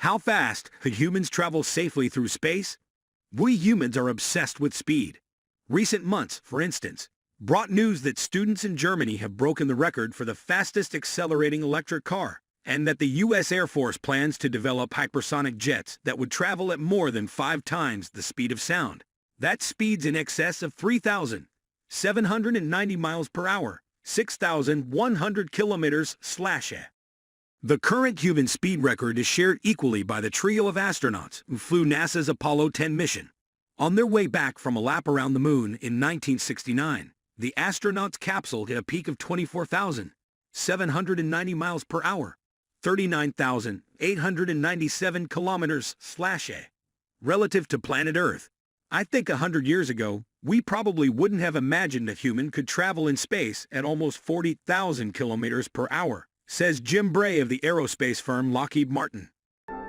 How fast could humans travel safely through space? We humans are obsessed with speed. Recent months, for instance, brought news that students in Germany have broken the record for the fastest accelerating electric car, and that the U.S. Air Force plans to develop hypersonic jets that would travel at more than 5 times the speed of sound. That's speeds in excess of 3,790 miles per hour, 6,100 kilometers/h. The current human speed record is shared equally by the trio of astronauts who flew NASA's Apollo 10 mission. On their way back from a lap around the moon in 1969, the astronauts' capsule hit a peak of 24,790 miles per hour, 39,897 kilometers/h. Relative to planet Earth, I think 100 years ago, we probably wouldn't have imagined a human could travel in space at almost 40,000 kilometers per hour, says Jim Bray of the aerospace firm Lockheed Martin.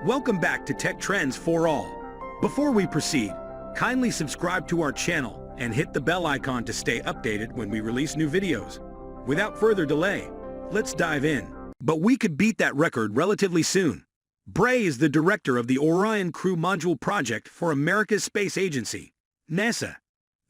Welcome back to Tech Trends for All. Before we proceed, kindly subscribe to our channel and hit the bell icon to stay updated when we release new videos. Without further delay, let's dive in. But we could beat that record relatively soon. Bray is the director of the Orion Crew Module project for America's space agency, NASA.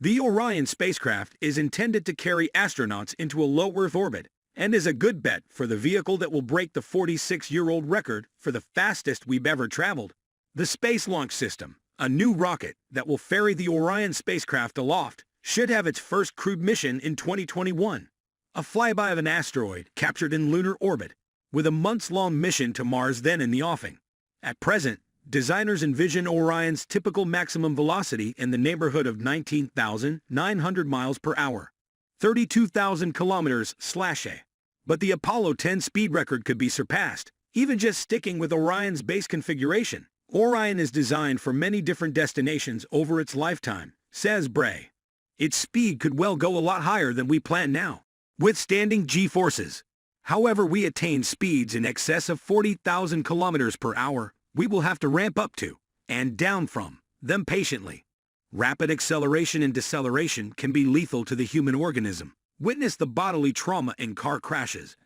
The Orion spacecraft is intended to carry astronauts into a low Earth orbit and is a good bet for the vehicle that will break the 46-year-old record for the fastest we've ever traveled. The Space Launch System, a new rocket that will ferry the Orion spacecraft aloft, should have its first crewed mission in 2021. A flyby of an asteroid captured in lunar orbit, with a months-long mission to Mars then in the offing. At present, designers envision Orion's typical maximum velocity in the neighborhood of 19,900 miles per hour, 32,000 kilometers/h. But the Apollo 10 speed record could be surpassed, even just sticking with Orion's base configuration. Orion is designed for many different destinations over its lifetime, says Bray. Its speed could well go a lot higher than we plan now, withstanding G-forces. However we attain speeds in excess of 40,000 kilometers per hour, we will have to ramp up to, and down from, them patiently. Rapid acceleration and deceleration can be lethal to the human organism. Witness the bodily trauma in car crashes,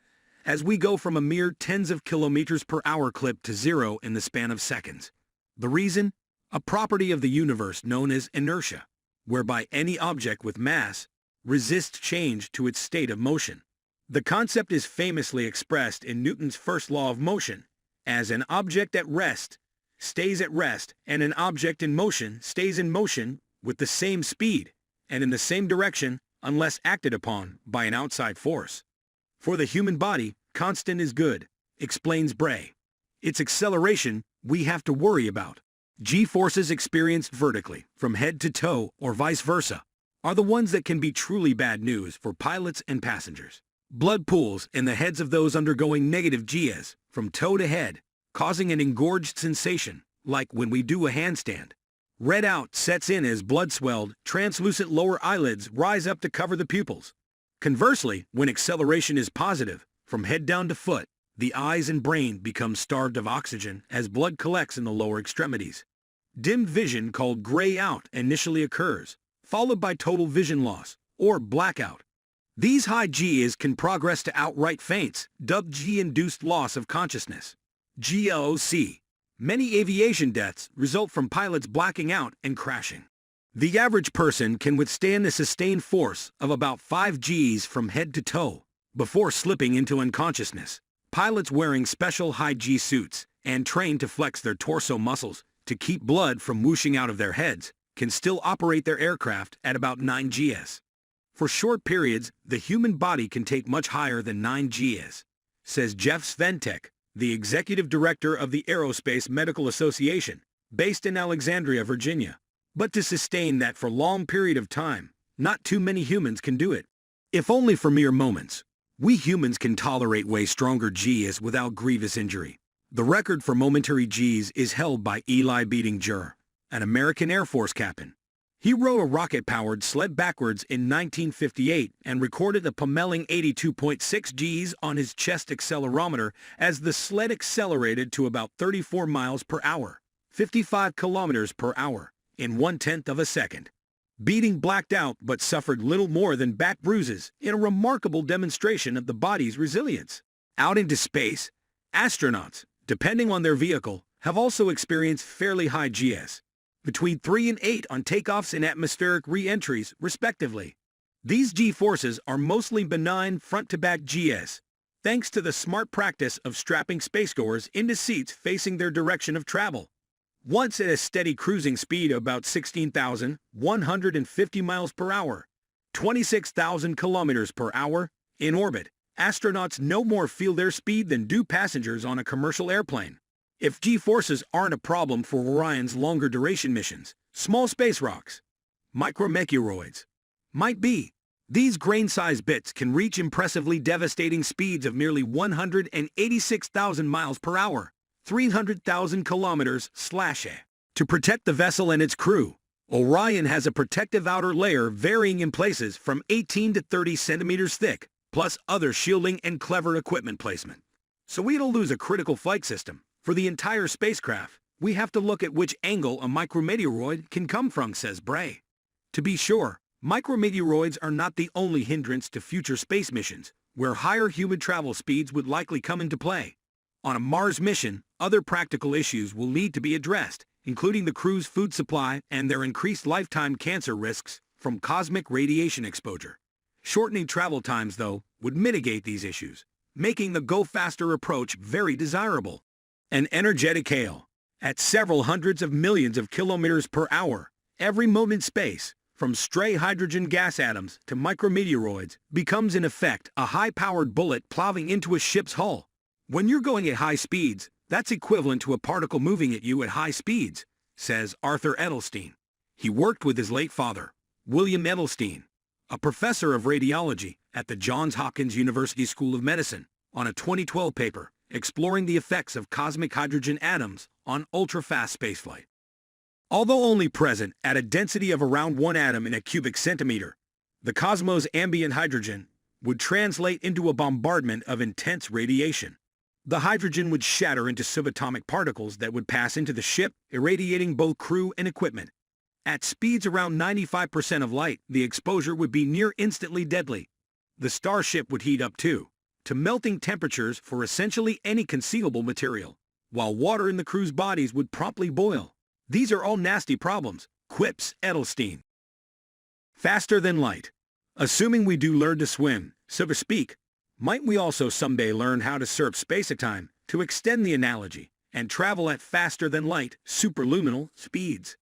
as we go from a mere tens of kilometers per hour clip to zero in the span of seconds. The reason? A property of the universe known as inertia, whereby any object with mass resists change to its state of motion. The concept is famously expressed in Newton's first law of motion, as an object at rest stays at rest and an object in motion stays in motion with the same speed and in the same direction unless acted upon by an outside force. For the human body, constant is good, explains Bray. It's acceleration we have to worry about. G-forces experienced vertically, from head to toe or vice versa, are the ones that can be truly bad news for pilots and passengers. Blood pools in the heads of those undergoing negative Gs, from toe to head, causing an engorged sensation, like when we do a handstand. Red out sets in as blood-swelled, translucent lower eyelids rise up to cover the pupils. Conversely, when acceleration is positive, from head down to foot, the eyes and brain become starved of oxygen as blood collects in the lower extremities. Dimmed vision, called gray out, initially occurs, followed by total vision loss, or blackout. These high Gs can progress to outright faints, dubbed G-induced loss of consciousness, GLOC. Many aviation deaths result from pilots blacking out and crashing. The average person can withstand a sustained force of about 5 Gs from head to toe before slipping into unconsciousness. Pilots wearing special high G suits and trained to flex their torso muscles to keep blood from whooshing out of their heads can still operate their aircraft at about 9 Gs. For short periods, the human body can take much higher than 9 Gs, says Jeff Sventek, the executive director of the Aerospace Medical Association, based in Alexandria, Virginia. But to sustain that for a long period of time, not too many humans can do it. If only for mere moments. We humans can tolerate way stronger Gs without grievous injury. The record for momentary Gs is held by Eli Bedinger, an American Air Force captain. He rode a rocket-powered sled backwards in 1958 and recorded a pummeling 82.6 Gs on his chest accelerometer as the sled accelerated to about 34 miles per hour, 55 kilometers per hour, in 1/10 of a second. Beating blacked out but suffered little more than back bruises in a remarkable demonstration of the body's resilience. Out into space, astronauts, depending on their vehicle, have also experienced fairly high GS, between 3 and 8 on takeoffs and atmospheric re-entries, respectively. These G-forces are mostly benign front-to-back GS, thanks to the smart practice of strapping spacegoers into seats facing their direction of travel. Once at a steady cruising speed of about 16,150 miles per hour, 26,000 kilometers per hour, in orbit, astronauts no more feel their speed than do passengers on a commercial airplane. If G-forces aren't a problem for Orion's longer duration missions, small space rocks, micrometeoroids, might be. These grain-sized bits can reach impressively devastating speeds of nearly 186,000 miles per hour, 300,000 kilometers/a. To protect the vessel and its crew, Orion has a protective outer layer varying in places from 18 to 30 centimeters thick, plus other shielding and clever equipment placement. So we don't lose a critical flight system. For the entire spacecraft, we have to look at which angle a micrometeoroid can come from, says Bray. To be sure, micrometeoroids are not the only hindrance to future space missions, where higher human travel speeds would likely come into play. On a Mars mission, other practical issues will need to be addressed, including the crew's food supply and their increased lifetime cancer risks from cosmic radiation exposure. Shortening travel times, though, would mitigate these issues, making the go-faster approach very desirable. An energetic hail, at several hundreds of millions of kilometers per hour, every moment in space, from stray hydrogen gas atoms to micrometeoroids, becomes in effect a high-powered bullet plowing into a ship's hull. When you're going at high speeds, that's equivalent to a particle moving at you at high speeds, says Arthur Edelstein. He worked with his late father, William Edelstein, a professor of radiology at the Johns Hopkins University School of Medicine, on a 2012 paper exploring the effects of cosmic hydrogen atoms on ultra-fast spaceflight. Although only present at a density of around 1 atom in a cubic centimeter, the cosmos' ambient hydrogen would translate into a bombardment of intense radiation. The hydrogen would shatter into subatomic particles that would pass into the ship, irradiating both crew and equipment. At speeds around 95% of light, the exposure would be near instantly deadly. The starship would heat up too, to melting temperatures for essentially any conceivable material, while water in the crew's bodies would promptly boil. These are all nasty problems, quips Edelstein. Faster than light. Assuming we do learn to swim, so to speak, might we also someday learn how to surf space-time, to extend the analogy, and travel at faster than light, superluminal speeds?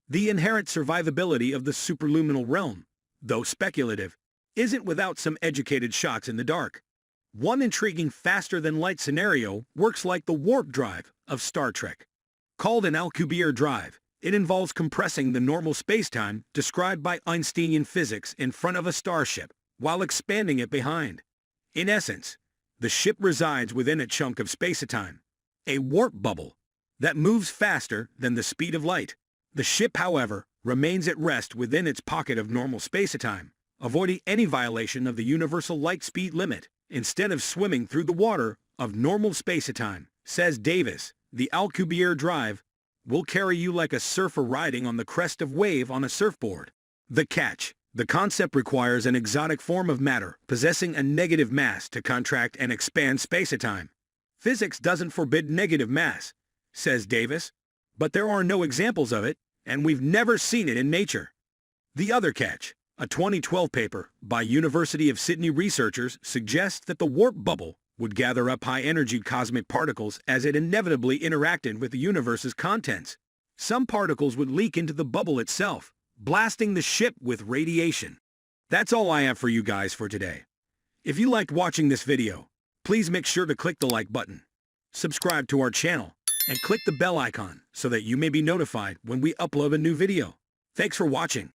The inherent survivability of the superluminal realm, though speculative, isn't without some educated shots in the dark. One intriguing faster-than-light scenario works like the warp drive of Star Trek. Called an Alcubierre drive, it involves compressing the normal spacetime described by Einsteinian physics in front of a starship, while expanding it behind. In essence, the ship resides within a chunk of spacetime, a warp bubble, that moves faster than the speed of light. The ship, however, remains at rest within its pocket of normal spacetime, avoiding any violation of the universal light speed limit. Instead of swimming through the water of normal spacetime, says Davis, the Alcubierre drive will carry you like a surfer riding on the crest of wave on a surfboard. The catch: the concept requires an exotic form of matter possessing a negative mass to contract and expand spacetime. Physics doesn't forbid negative mass, says Davis, but there are no examples of it, and we've never seen it in nature. The other catch: a 2012 paper by University of Sydney researchers suggests that the warp bubble would gather up high-energy cosmic particles as it inevitably interacted with the universe's contents. Some particles would leak into the bubble itself, blasting the ship with radiation. That's all I have for you guys for today. If you liked watching this video, please make sure to click the like button, subscribe to our channel, and click the bell icon so that you may be notified when we upload a new video. Thanks for watching.